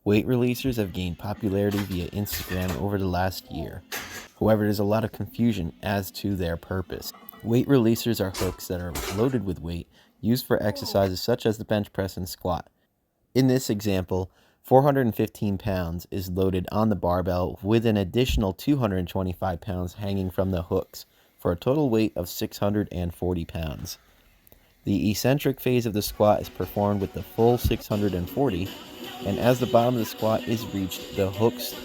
Weight releasers have gained popularity via Instagram over the last year. However, there's a lot of confusion as to their purpose. Weight releasers are hooks that are loaded with weight used for exercises such as the bench press and squat. In this example, 415 pounds is loaded on the barbell with an additional 225 pounds hanging from the hooks for a total weight of 640 pounds. The eccentric phase of the squat is performed with the full 640, and as the bottom of the squat is reached, the hooks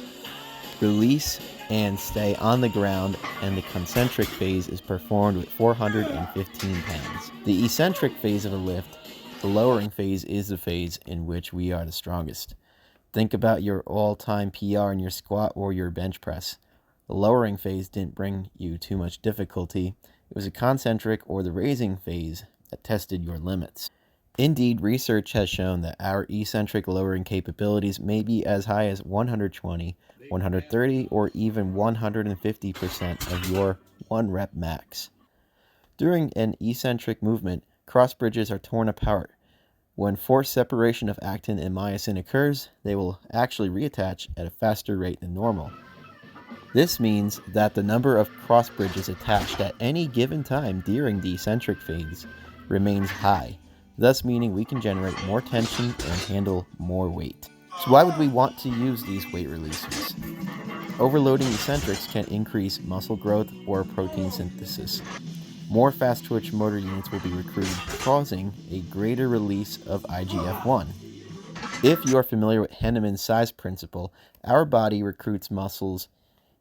release and stay on the ground, and the concentric phase is performed with 415 pounds. The eccentric phase of a lift, the lowering phase, is the phase in which we are the strongest. Think about your all-time PR in your squat or your bench press. The lowering phase didn't bring you too much difficulty. It was a concentric or the raising phase that tested your limits. Indeed, research has shown that our eccentric lowering capabilities may be as high as 120, 130, or even 150% of your 1 rep max. During an eccentric movement, cross bridges are torn apart. When forced separation of actin and myosin occurs, they will actually reattach at a faster rate than normal. This means that the number of cross bridges attached at any given time during the eccentric phase remains high, thus meaning we can generate more tension and handle more weight. So why would we want to use these weight releasers? Overloading eccentrics can increase muscle growth or protein synthesis. More fast twitch motor units will be recruited, causing a greater release of IGF-1. If you are familiar with Henneman's size principle, our body recruits muscles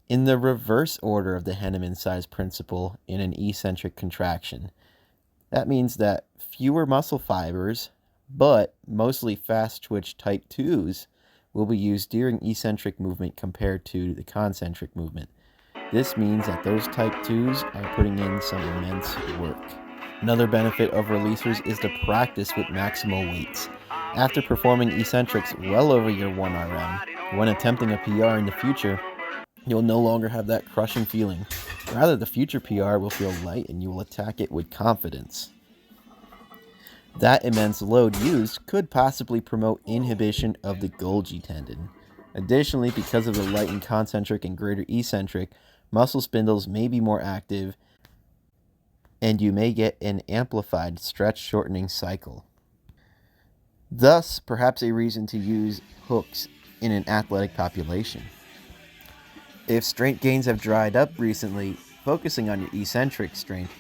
in the reverse order of the Henneman size principle in an eccentric contraction. That means that fewer muscle fibers, but mostly fast twitch type 2s, will be used during eccentric movement compared to the concentric movement. This means that those type 2s are putting in some immense work. Another benefit of releasers is to practice with maximal weights. After performing eccentrics well over your 1 RM, when attempting a PR in the future, you'll no longer have that crushing feeling. Rather, the future PR will feel light and you will attack it with confidence. That immense load used could possibly promote inhibition of the Golgi tendon. Additionally, because of the lightened concentric and greater eccentric, muscle spindles may be more active and you may get an amplified stretch shortening cycle. Thus, perhaps a reason to use hooks in an athletic population. If strength gains have dried up recently, focusing on your eccentric strength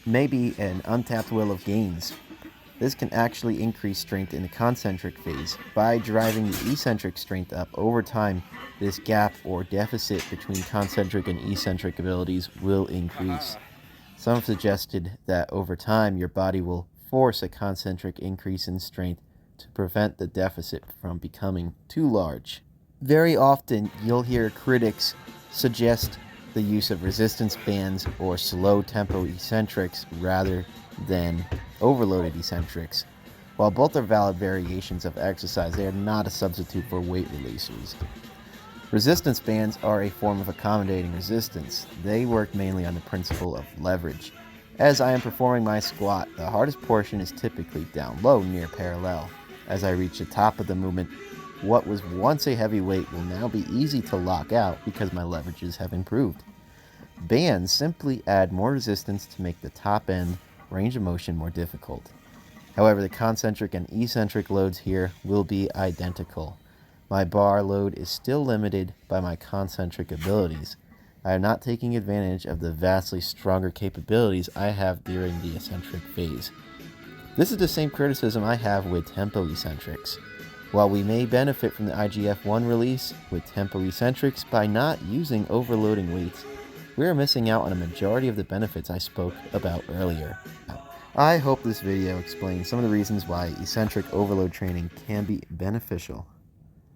may be an untapped well of gains. This can actually increase strength in the concentric phase. By driving the eccentric strength up over time, this gap or deficit between concentric and eccentric abilities will increase. Some have suggested that over time, your body will force a concentric increase in strength to prevent the deficit from becoming too large. Very often, you'll hear critics suggest the use of resistance bands or slow tempo eccentrics rather than overloaded eccentrics. While both are valid variations of exercise, they are not a substitute for weight releasers. Resistance bands are a form of accommodating resistance. They work mainly on the principle of leverage. As I am performing my squat, the hardest portion is typically down low near parallel. As I reach the top of the movement, what was once a heavy weight will now be easy to lock out because my leverages have improved. Bands simply add more resistance to make the top end range of motion more difficult. However, the concentric and eccentric loads here will be identical. My bar load is still limited by my concentric abilities. I am not taking advantage of the vastly stronger capabilities I have during the eccentric phase. This is the same criticism I have with tempo eccentrics. While we may benefit from the IGF-1 release with tempo eccentrics by not using overloading weights, we are missing out on a majority of the benefits I spoke about earlier. I hope this video explains some of the reasons why eccentric overload training can be beneficial.